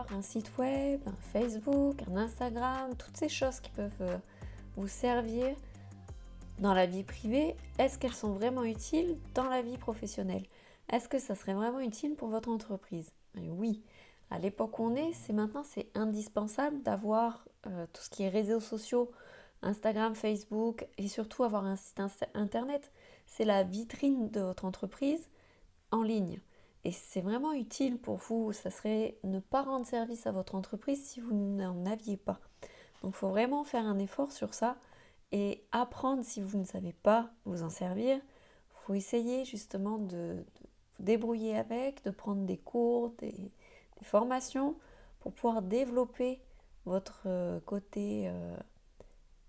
avoir un site web, un Facebook, un Instagram, toutes ces choses qui peuvent vous servir dans la vie privée, est-ce qu'elles sont vraiment utiles dans la vie professionnelle? Est-ce que ça serait vraiment utile pour votre entreprise? Et oui, à l'époque où on est, c'est indispensable d'avoir tout ce qui est réseaux sociaux, Instagram, Facebook et surtout avoir un site internet. C'est la vitrine de votre entreprise en ligne. Et c'est vraiment utile pour vous. Ça serait ne pas rendre service à votre entreprise si vous n'en aviez pas. Donc il faut vraiment faire un effort sur ça et apprendre si vous ne savez pas vous en servir. Il faut essayer justement de vous débrouiller avec, de prendre des cours, des formations pour pouvoir développer votre côté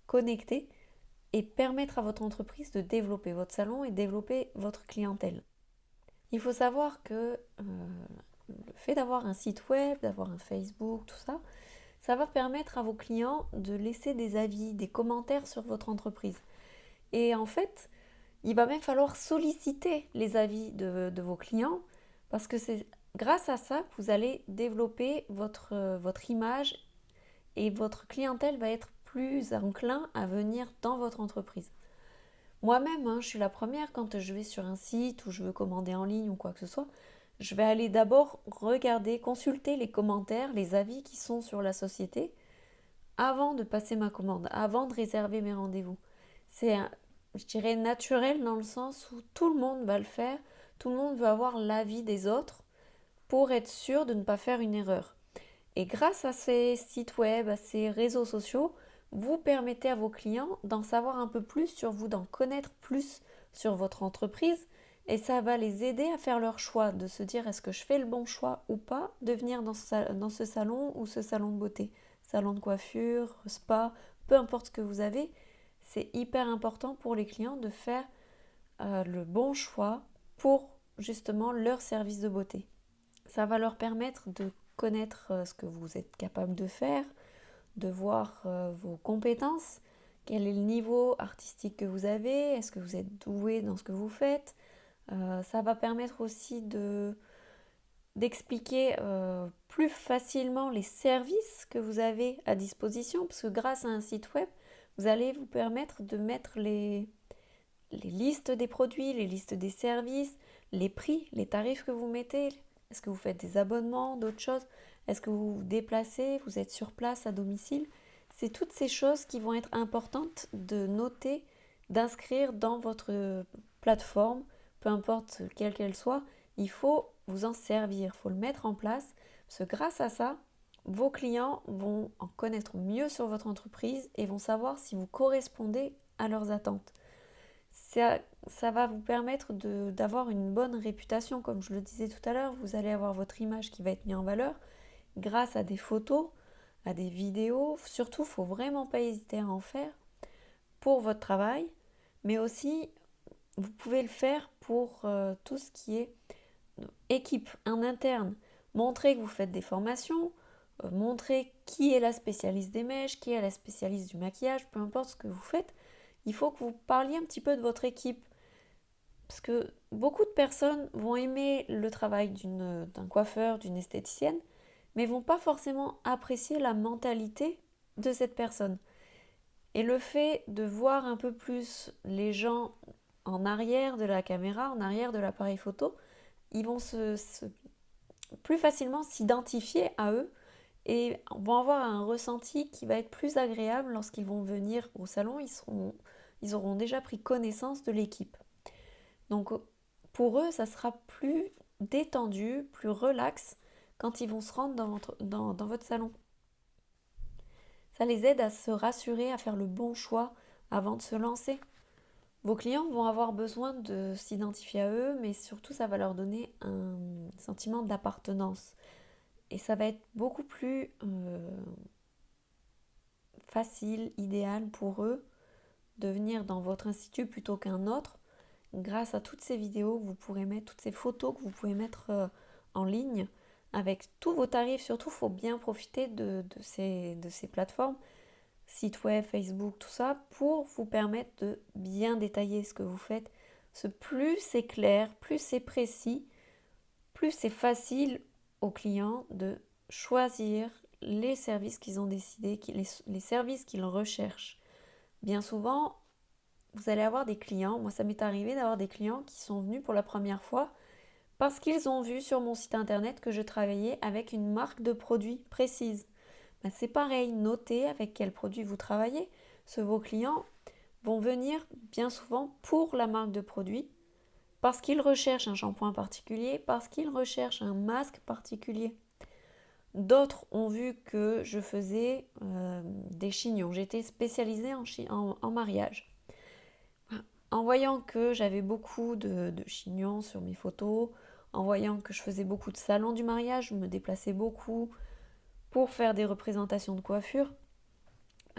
connecté et permettre à votre entreprise de développer votre salon et développer votre clientèle. Il faut savoir que le fait d'avoir un site web, d'avoir un Facebook, tout ça, ça va permettre à vos clients de laisser des avis, des commentaires sur votre entreprise. Et en fait, il va même falloir solliciter les avis de vos clients parce que c'est grâce à ça que vous allez développer votre image et votre clientèle va être plus enclin à venir dans votre entreprise. Moi-même, je suis la première quand je vais sur un site ou je veux commander en ligne ou quoi que ce soit, je vais aller d'abord regarder, consulter les commentaires, les avis qui sont sur la société avant de passer ma commande, avant de réserver mes rendez-vous. C'est, je dirais, naturel dans le sens où tout le monde va le faire, tout le monde veut avoir l'avis des autres pour être sûr de ne pas faire une erreur. Et grâce à ces sites web, à ces réseaux sociaux, vous permettez à vos clients d'en savoir un peu plus sur vous, d'en connaître plus sur votre entreprise et ça va les aider à faire leur choix, de se dire est-ce que je fais le bon choix ou pas de venir dans ce salon ou ce salon de beauté, salon de coiffure, spa, peu importe ce que vous avez. C'est hyper important pour les clients de faire le bon choix pour justement leur service de beauté. Ça va leur permettre de connaître ce que vous êtes capable de faire, de voir vos compétences, quel est le niveau artistique que vous avez, est-ce que vous êtes doué dans ce que vous faites. Ça va permettre aussi d'expliquer plus facilement les services que vous avez à disposition, parce que grâce à un site web, vous allez vous permettre de mettre les listes des produits, les listes des services, les prix, les tarifs que vous mettez. Est-ce que vous faites des abonnements, d'autres choses? Est-ce que vous vous déplacez, vous êtes sur place à domicile? C'est toutes ces choses qui vont être importantes de noter, d'inscrire dans votre plateforme, peu importe quelle qu'elle soit. Il faut vous en servir, il faut le mettre en place, parce que grâce à ça, vos clients vont en connaître mieux sur votre entreprise et vont savoir si vous correspondez à leurs attentes. Ça va vous permettre d'avoir une bonne réputation, comme je le disais tout à l'heure. Vous allez avoir votre image qui va être mise en valeur grâce à des photos, à des vidéos. Surtout, il ne faut vraiment pas hésiter à en faire pour votre travail, mais aussi vous pouvez le faire pour tout ce qui est équipe en interne. Montrez que vous faites des formations, montrez qui est la spécialiste des mèches, qui est la spécialiste du maquillage, peu importe ce que vous faites. Il faut que vous parliez un petit peu de votre équipe. Parce que beaucoup de personnes vont aimer le travail d'un coiffeur, d'une esthéticienne, mais vont pas forcément apprécier la mentalité de cette personne. Et le fait de voir un peu plus les gens en arrière de la caméra, en arrière de l'appareil photo, ils vont plus facilement s'identifier à eux et vont avoir un ressenti qui va être plus agréable lorsqu'ils vont venir au salon. Ils auront déjà pris connaissance de l'équipe. Donc pour eux, ça sera plus détendu, plus relax quand ils vont se rendre dans votre salon. Ça les aide à se rassurer, à faire le bon choix avant de se lancer. Vos clients vont avoir besoin de s'identifier à eux, mais surtout ça va leur donner un sentiment d'appartenance. Et ça va être beaucoup plus facile, idéal pour eux de venir dans votre institut plutôt qu'un autre grâce à toutes ces vidéos que vous pourrez mettre, toutes ces photos que vous pouvez mettre en ligne avec tous vos tarifs. Surtout, il faut bien profiter de ces plateformes, sites web, Facebook, tout ça, pour vous permettre de bien détailler ce que vous faites. Plus c'est clair, plus c'est précis, plus c'est facile aux clients de choisir les services qu'ils ont décidé, les services qu'ils recherchent. Bien souvent, vous allez avoir des clients, moi ça m'est arrivé d'avoir des clients qui sont venus pour la première fois parce qu'ils ont vu sur mon site internet que je travaillais avec une marque de produit précise. Ben, c'est pareil, notez avec quel produit vous travaillez. Vos clients vont venir bien souvent pour la marque de produit parce qu'ils recherchent un shampoing particulier, parce qu'ils recherchent un masque particulier. D'autres ont vu que je faisais des chignons. J'étais spécialisée en mariage. En voyant que j'avais beaucoup de chignons sur mes photos, en voyant que je faisais beaucoup de salons du mariage, je me déplaçais beaucoup pour faire des représentations de coiffure,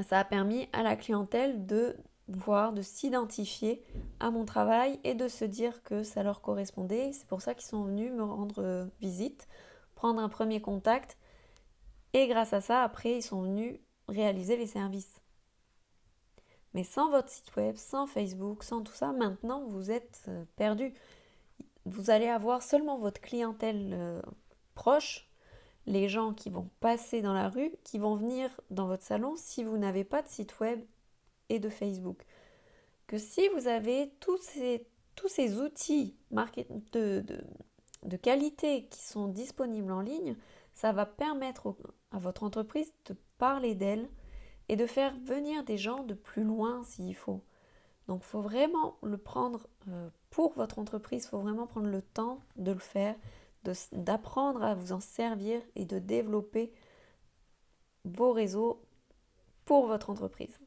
ça a permis à la clientèle de voir, de s'identifier à mon travail et de se dire que ça leur correspondait. C'est pour ça qu'ils sont venus me rendre visite, prendre un premier contact. Et grâce à ça, après, ils sont venus réaliser les services. Mais sans votre site web, sans Facebook, sans tout ça, maintenant, vous êtes perdu. Vous allez avoir seulement votre clientèle proche, les gens qui vont passer dans la rue, qui vont venir dans votre salon si vous n'avez pas de site web et de Facebook. Que si vous avez tous ces outils de qualité qui sont disponibles en ligne, ça va permettre à votre entreprise de parler d'elle et de faire venir des gens de plus loin s'il faut. Donc il faut vraiment le prendre pour votre entreprise, il faut vraiment prendre le temps de le faire, d'apprendre à vous en servir et de développer vos réseaux pour votre entreprise.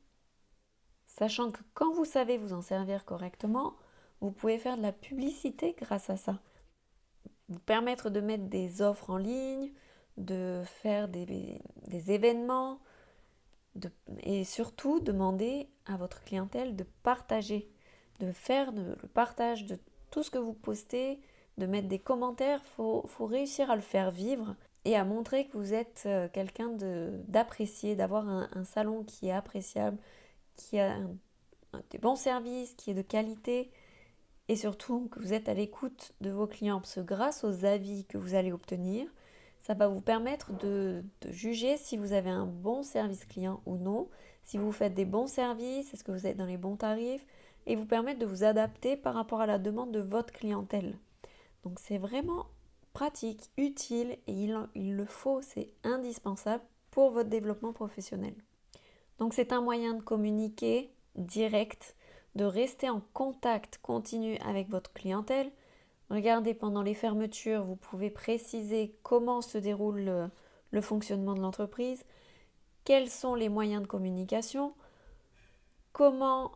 Sachant que quand vous savez vous en servir correctement, vous pouvez faire de la publicité grâce à ça. Vous permettre de mettre des offres en ligne, de faire des événements, et surtout demander à votre clientèle de partager, de faire le partage de tout ce que vous postez, de mettre des commentaires. Faut réussir à le faire vivre et à montrer que vous êtes quelqu'un d'apprécié, d'avoir un salon qui est appréciable, qui a des bons services, qui est de qualité et surtout que vous êtes à l'écoute de vos clients parce que grâce aux avis que vous allez obtenir, ça va vous permettre de juger si vous avez un bon service client ou non, si vous faites des bons services, est-ce que vous êtes dans les bons tarifs, et vous permettre de vous adapter par rapport à la demande de votre clientèle. Donc c'est vraiment pratique, utile, et il le faut, c'est indispensable pour votre développement professionnel. Donc c'est un moyen de communiquer direct, de rester en contact continu avec votre clientèle. Regardez, pendant les fermetures, vous pouvez préciser comment se déroule le fonctionnement de l'entreprise, quels sont les moyens de communication, comment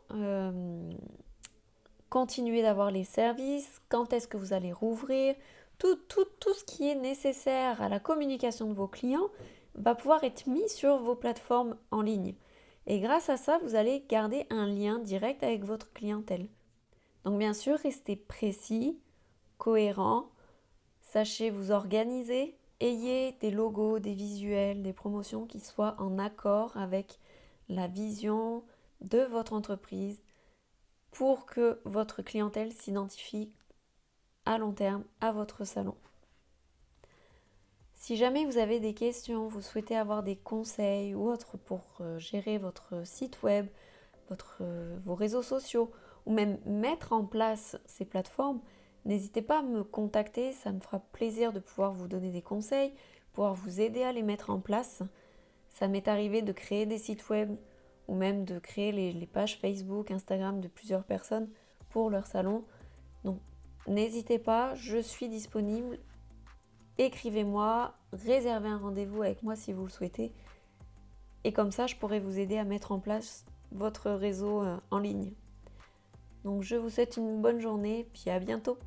continuer d'avoir les services, quand est-ce que vous allez rouvrir. Tout ce qui est nécessaire à la communication de vos clients va pouvoir être mis sur vos plateformes en ligne. Et grâce à ça, vous allez garder un lien direct avec votre clientèle. Donc bien sûr, restez précis, cohérent, sachez vous organiser, ayez des logos, des visuels, des promotions qui soient en accord avec la vision de votre entreprise pour que votre clientèle s'identifie à long terme à votre salon. Si jamais vous avez des questions, vous souhaitez avoir des conseils ou autres pour gérer votre site web, vos réseaux sociaux ou même mettre en place ces plateformes, n'hésitez pas à me contacter, ça me fera plaisir de pouvoir vous donner des conseils, pouvoir vous aider à les mettre en place. Ça m'est arrivé de créer des sites web ou même de créer les pages Facebook, Instagram de plusieurs personnes pour leur salon. Donc n'hésitez pas, je suis disponible. Écrivez-moi, réservez un rendez-vous avec moi si vous le souhaitez. Et comme ça, je pourrai vous aider à mettre en place votre réseau en ligne. Donc je vous souhaite une bonne journée, puis à bientôt.